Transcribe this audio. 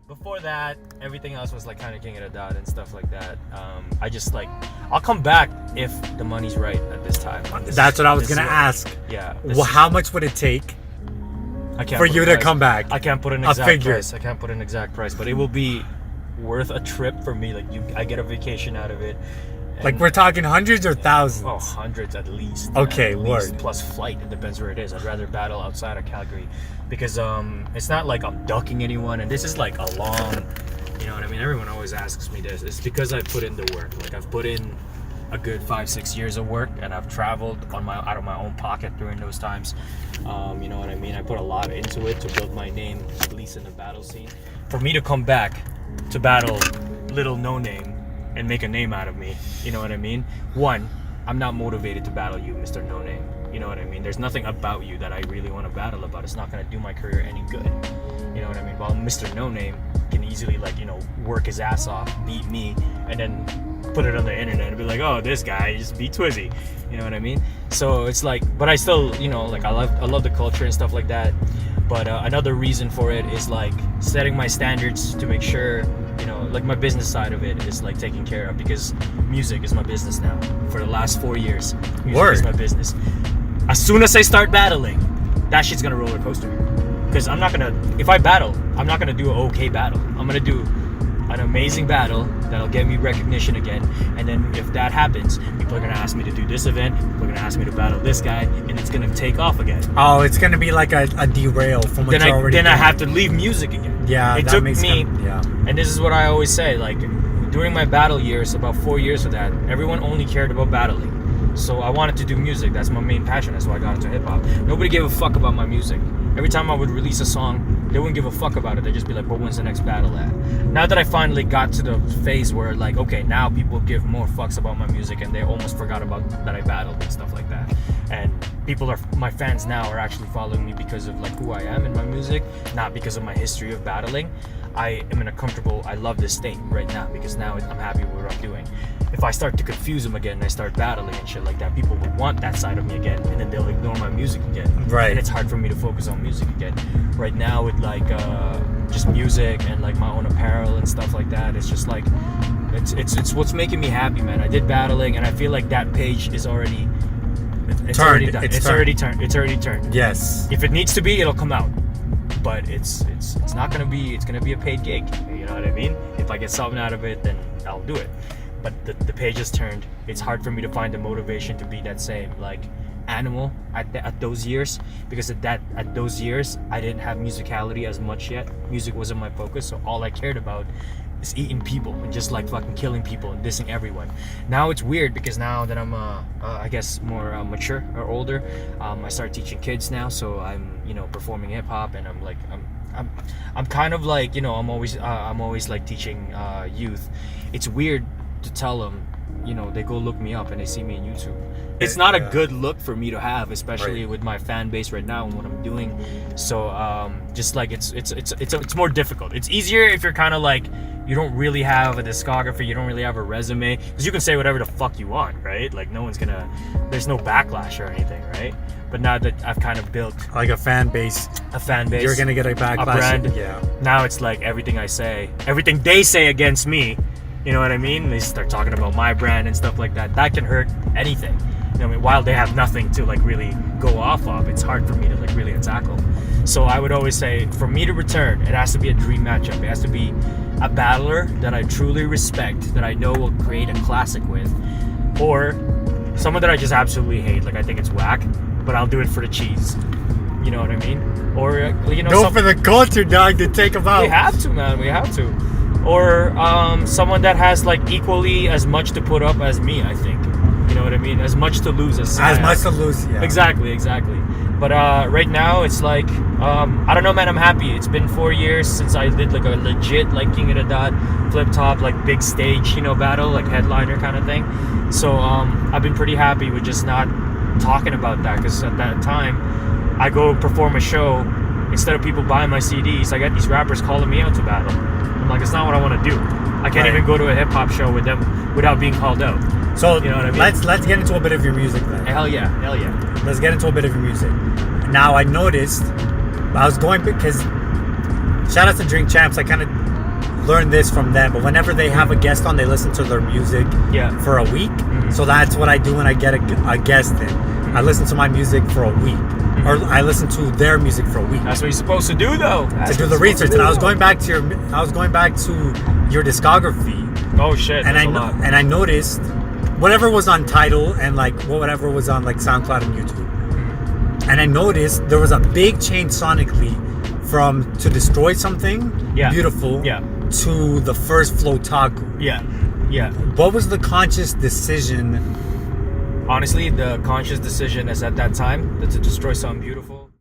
before that, everything else was like kind of king of the dot and stuff like that. I just like, I'll come back if the money's right at this time. That's what I was gonna ask. Yeah. Well, how much would it take I can't for put you a to price. come back? I can't put an A exact figure. price. I can't put an exact price, but it will be worth a trip for me. Like I get a vacation out of it. Like we're talking hundreds or thousands? Oh, hundreds at least. Okay, at least, word. plus flight. It depends where it is. I'd rather battle outside of Calgary because it's not like I'm ducking anyone, and this is like a long. You know what I mean? Everyone always asks me this. It's because I put in the work. Like I've put in a good 5-6 years of work, and I've traveled out of my own pocket during those times. You know what I mean? I put a lot into it to build my name, at least in the battle scene. For me to come back to battle Little No Name and make a name out of me, you know what I mean? One, I'm not motivated to battle you, Mr. No Name. You know what I mean? There's nothing about you that I really want to battle about. It's not going to do my career any good. You know what I mean? While Mr. No Name can easily, like, you know, work his ass off, beat me, and then put it on the internet and be like, oh, this guy just beat Twizzie. You know what I mean? So it's like, but I still, you know, like I love the culture and stuff like that. But another reason for it is like setting my standards to make sure, you know, like my business side of it is like taken care of, because music is my business now. For the last 4 years, music is my business. As soon as I start battling, that shit's gonna roller coaster me. Because I'm not gonna, if I battle, I'm not gonna do an okay battle. I'm gonna do an amazing battle that'll get me recognition again. And then if that happens, people are gonna ask me to do this event, people are gonna ask me to battle this guy, and it's gonna take off again. Oh, it's gonna be like a derail from what you're already Then doing. I have to leave music again. Yeah, it that took makes me, sense. Yeah. and this is what I always say, like during my battle years, about 4 years of that, everyone only cared about battling. So I wanted to do music. That's my main passion. That's why I got into hip hop. Nobody gave a fuck about my music. Every time I would release a song, they wouldn't give a fuck about it. They'd just be like, but when's the next battle at? Now that I finally got to the phase where, like, okay, now people give more fucks about my music, and they almost forgot about that I battled and stuff like that. And people are, my fans now are actually following me because of like who I am in my music, not because of my history of battling. I am in a comfortable, I love this state right now because now I'm happy with what I'm doing. If I start to confuse them again and I start battling and shit like that, people would want that side of me again, and then they'll ignore my music again. Right. And it's hard for me to focus on music again. Right now with like just music and like my own apparel and stuff like that, it's just like it's what's making me happy, man. I did battling, and I feel like that page is already it's Turned. already done. It's already turned. It's already turned. Yes. If it needs to be, it'll come out. But it's not gonna be. It's gonna be a paid gig. You know what I mean? If I get something out of it, then I'll do it. But the page has turned. It's hard for me to find the motivation to be that same like animal at those years, because at those years I didn't have musicality as much yet. Music wasn't my focus, so all I cared about is eating people and just like fucking killing people and dissing everyone. Now it's weird because now that I'm I guess more mature or older, I start teaching kids now, so I'm, you know, performing hip hop, and I'm like I'm kind of like, you know, I'm always like teaching youth. It's weird to tell them, you know, they go look me up and they see me on YouTube. It's not a good look for me to have, especially with my fan base right now and what I'm doing. So just like it's more difficult. It's easier if you're kind of like, you don't really have a discography, you don't really have a resume, because you can say whatever the fuck you want, right? Like no one's gonna, there's no backlash or anything, right? But now that I've kind of built like a fan base, you're gonna get a backlash. A brand. Yeah. Now it's like everything I say, everything they say against me, you know what I mean? They start talking about my brand and stuff like that. That can hurt anything. You know what I mean? While they have nothing to like really go off of, it's hard for me to like really tackle. So I would always say, for me to return, it has to be a dream matchup. It has to be a battler that I truly respect, that I know will create a classic with, or someone that I just absolutely hate. Like I think it's whack, but I'll do it for the cheese. You know what I mean? Or you know, go for the culture, dog, to take them out. We have to, man. We have to. Or someone that has like equally as much to put up as me, I think. You know what I mean? As much to lose as much to lose, yeah. Exactly. But right now it's like I don't know, man. I'm happy. It's been 4 years since I did like a legit like King of the Dot flip top like big stage, you know, battle, like headliner kind of thing. So I've been pretty happy with just not talking about that, because at that time I go perform a show, instead of people buying my CDs, I got these rappers calling me out to battle. I'm like, it's not what I want to do. I can't even go to a hip hop show with them without being called out. So you know what I mean? Let's get into a bit of your music then. Hell yeah. Let's get into a bit of your music. Now I noticed, I was going because shout out to Drink Champs. I kind of learn this from them. But whenever they have a guest on, they listen to their music for a week. So that's what I do when I get a guest in. I listen to my music for a week, or I listen to their music for a week. That's what you're supposed to do, though. To do the research. And I was going back to your discography. Oh shit! And I noticed whatever was on Tidal and like whatever was on like SoundCloud and YouTube. And I noticed there was a big change sonically from To Destroy Something Beautiful to the first Flotaku. Yeah. What was the conscious decision? Honestly, the conscious decision is at that time to destroy something beautiful.